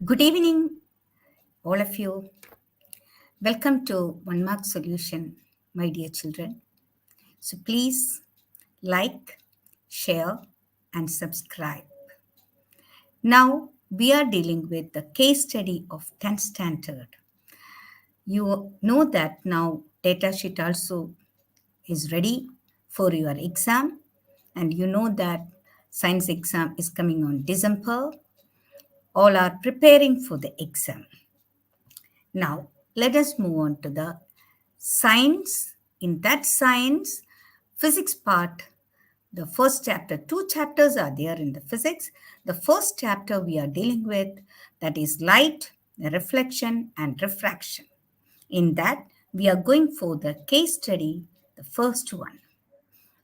Good evening, all of you. Welcome to One Mark Solution, my dear children. So please like, share, and subscribe. Now we are dealing with the case study of 10th standard. You know that now data sheet also is ready for your exam, and you know that science exam is coming on December. All are preparing for the exam. Now, let us move on to the science. In that science, physics part, the first chapter, two chapters are there in the physics. The first chapter we are dealing with, that is light, reflection, and refraction. In that, we are going for the case study, the first one.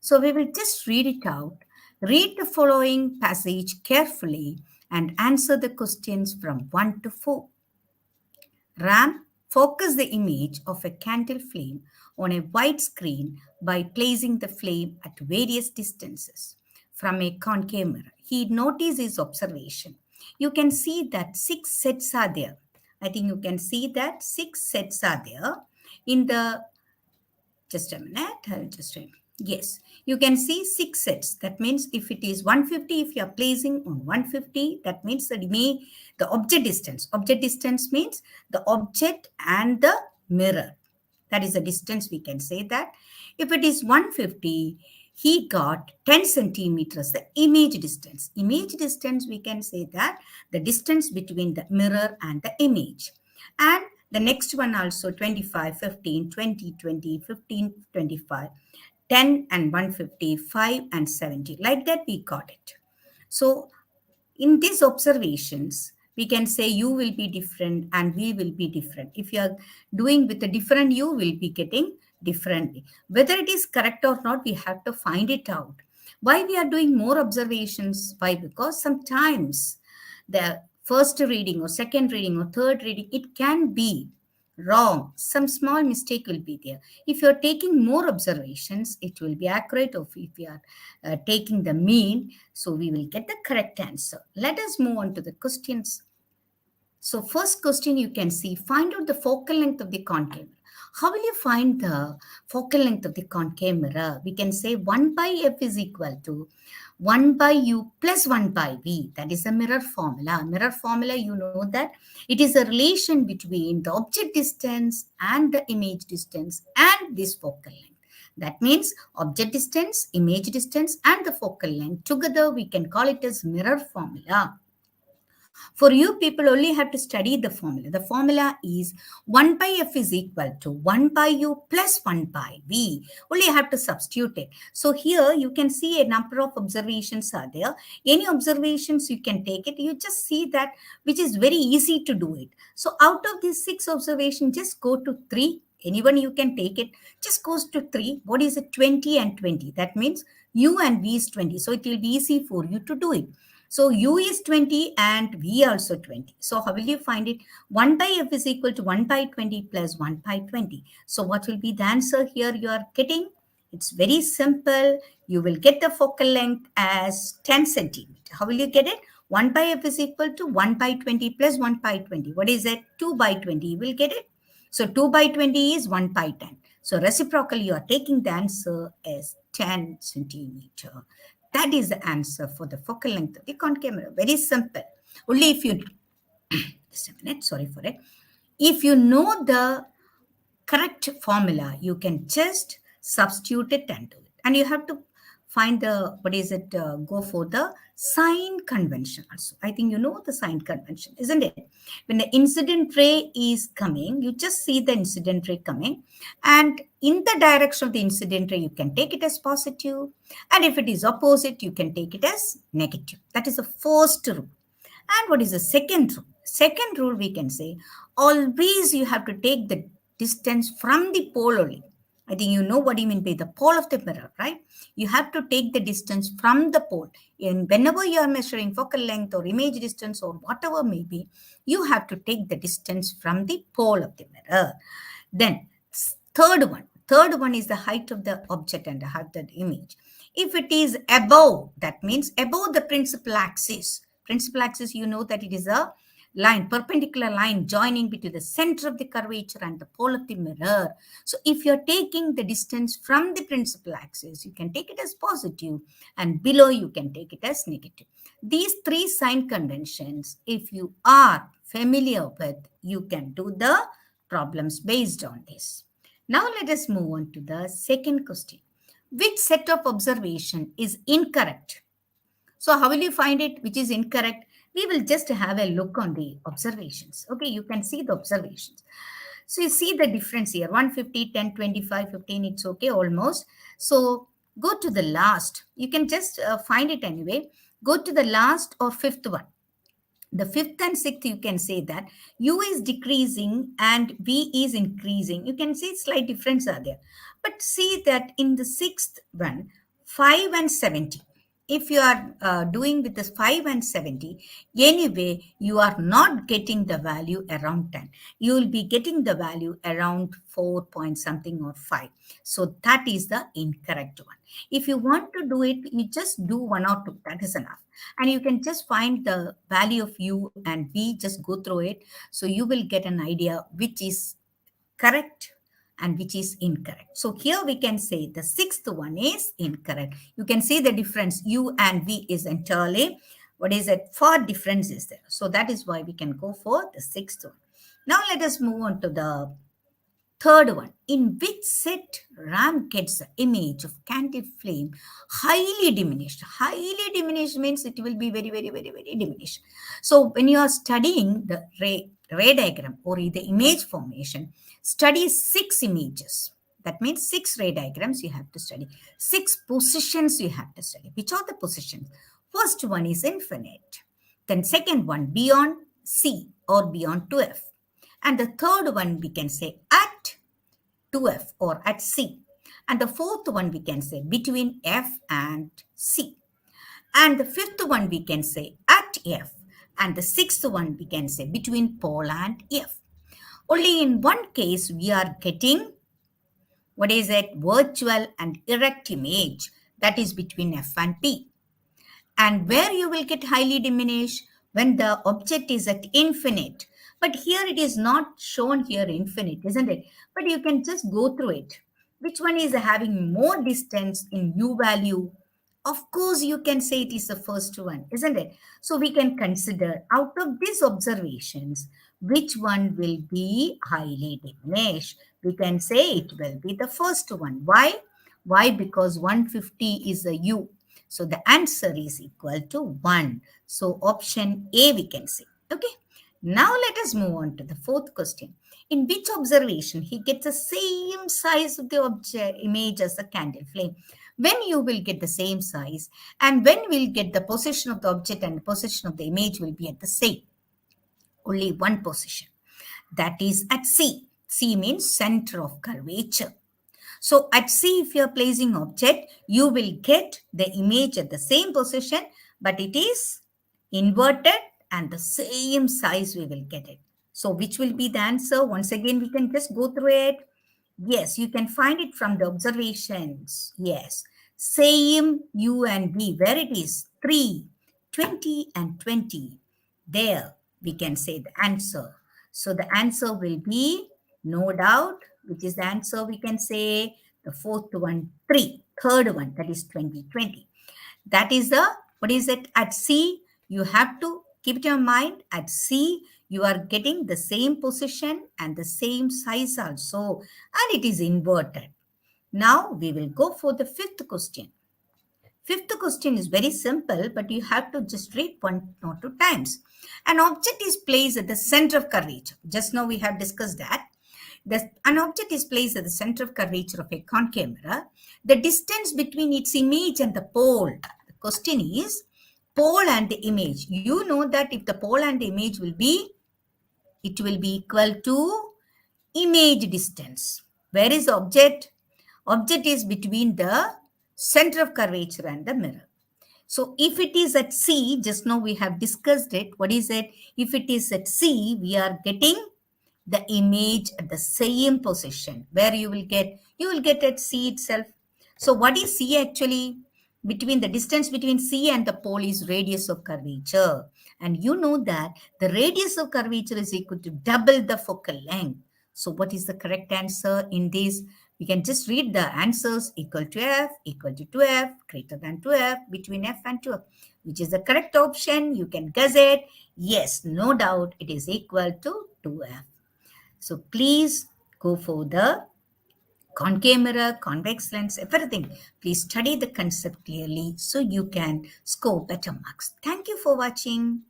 So we will just read it out. Read the following passage carefully and answer the questions from 1 to 4. RAM, focus the image of a candle flame on a white screen by placing the flame at various distances from a concave mirror. He noticed his observation. You can see that 6 sets are there. I think you can see that 6 sets are there in the just a minute. I'll just yes, you can see 6 sets. That means if it is 150, if you are placing on 150, that means that the object distance. Object distance means the object and the mirror. That is the distance we can say that. If it is 150, he got 10 centimeters, the image distance. Image distance, we can say that the distance between the mirror and the image. And the next one also 25, 15, 20, 20, 15, 25, 10 and 150, 5 and 70. Like that we got it. So in these observations, we can say you will be different and we will be different. If you are doing with a different, you will be getting differently. Whether it is correct or not, we have to find it out. Why we are doing more observations? Why? Because sometimes the first reading or second reading or third reading, it can be wrong. Some small mistake will be there. If you're taking more observations, it will be accurate. Or if you are taking the mean, so we will get the correct answer. Let us move on to the questions. So first question you can see, find out the focal length of the concave mirror. How will you find the focal length of the concave mirror? We can say 1 by f is equal to 1 by u plus 1 by v. That is a mirror formula. Mirror formula, you know that it is a relation between the object distance and the image distance and this focal length. That means object distance, image distance, and the focal length. Together, we can call it as mirror formula. For you people only have to study the formula. The formula is 1 by f is equal to 1 by u plus 1 by v. Only have to substitute it. So here you can see a number of observations are there. Any observations you can take it. You just see that which is very easy to do it. So out of these 6 observations, just go to 3. Anyone you can take it. Just goes to 3. What is it? 20 and 20. That means u and v is 20. So it will be easy for you to do it. So u is 20 and v also 20. So how will you find it? 1 by f is equal to 1 by 20 plus 1 by 20. So what will be the answer here you are getting? It's very simple. You will get the focal length as 10 centimeter. How will you get it? 1 by f is equal to 1 by 20 plus 1 by 20. What is it? 2 by 20. You will get it. So 2 by 20 is 1 by 10. So reciprocally, you are taking the answer as 10 centimeter. That is the answer for the focal length of the concave mirror. Very simple. Only if you, just a minute, sorry for it. If you know the correct formula, you can just substitute it and do it. And you have to find the, go for the sign convention also. I think you know the sign convention, isn't it? When the incident ray is coming, you just see the incident ray coming. And in the direction of the incident ray, you can take it as positive. And if it is opposite, you can take it as negative. That is the first rule. And what is the second rule? Second rule, we can say, always you have to take the distance from the pole only. I think you know what you mean by the pole of the mirror, right? You have to take the distance from the pole. And whenever you are measuring focal length or image distance or whatever may be, you have to take the distance from the pole of the mirror. Then third one is the height of the object and the height of the image. If it is above, that means above the principal axis. Principal axis, you know that it is a line, perpendicular line joining between the center of the curvature and the pole of the mirror. So if you're taking the distance from the principal axis, you can take it as positive, and below you can take it as negative. These three sign conventions, if you are familiar with, you can do the problems based on this. Now let us move on to the second question. Which set of observation is incorrect? So how will you find it which is incorrect? We will just have a look on the observations. Okay, you can see the observations. So you see the difference here, 150, 10, 25, 15, it's okay almost. So go to the last. You can just find it anyway. Go to the last or fifth one. The fifth and sixth, you can say that U is decreasing and V is increasing. You can see slight difference are there. But see that in the sixth one, 5 and 70. If you are doing with this 5 and 70, anyway, you are not getting the value around 10. You will be getting the value around 4 point something or 5. So that is the incorrect one. If you want to do it, you just do 1 or 2. That is enough. And you can just find the value of U and V, just go through it. So you will get an idea which is correct and which is incorrect. So here we can say the sixth one is incorrect. You can see the difference. U and V is entirely, what is it? Far difference is there. So that is why we can go for the sixth one. Now let us move on to the third one. In which set Ram gets the image of candle flame highly diminished? Highly diminished means it will be very, very, very, very diminished. So when you are studying the ray diagram or the image formation, study 6 images. That means 6 ray diagrams you have to study. 6 positions you have to study. Which are the positions? First one is infinite. Then second one beyond C or beyond 2F. And the third one we can say at 2F or at C. And the fourth one we can say between F and C. And the fifth one we can say at F. And the sixth one we can say between pole and F. Only in one case we are getting, what is it? Virtual and erect image. That is between F and P. And where you will get highly diminished? When the object is at infinite. But here it is not shown here infinite, isn't it? But you can just go through it. Which one is having more distance in U value? Of course, you can say it is the first one, isn't it? So we can consider out of these observations, which one will be highly diminished? We can say it will be the first one. Why? Why? Because 150 is a U. So the answer is equal to 1. So option A we can say. Okay. Now let us move on to the fourth question. In which observation he gets the same size of the object image as the candle flame? When you will get the same size and when we'll get the position of the object and the position of the image will be at the same. Only one position. That is at C. C means center of curvature. So at C, if you are placing object, you will get the image at the same position, but it is inverted and the same size we will get it. So which will be the answer? Once again, we can just go through it. Yes, you can find it from the observations. Yes, same U and V, where it is 3, 20 and 20. There we can say the answer. So the answer will be, no doubt, which is the answer we can say, the fourth one, 3. Third one, that is 2020. That is the, what is it? At C, you have to keep it in mind. At C, you are getting the same position and the same size also, and it is inverted. Now we will go for the fifth question. Fifth question is very simple, but you have to just read 1 or 2 times. An object is placed at the center of curvature. Just now we have discussed that. An object is placed at the center of curvature of a concave mirror. The distance between its image and the pole. The question is pole and the image. You know that if the pole and the image will be, it will be equal to image distance. Where is the object? Object is between the center of curvature and the mirror. So if it is at C, just now we have discussed it. What is it? If it is at C, we are getting the image at the same position. Where you will get at C itself. So what is C actually? between the distance between C and the pole is radius of curvature. And you know that the radius of curvature is equal to double the focal length. So what is the correct answer in this? We can just read the answers: equal to F, equal to 2F, greater than 2F, between F and 2F. Which is the correct option? You can guess it. Yes, no doubt it is equal to 2F. So please go for the concave mirror, convex lens, everything. Please study the concept clearly so you can score better marks. Thank you for watching.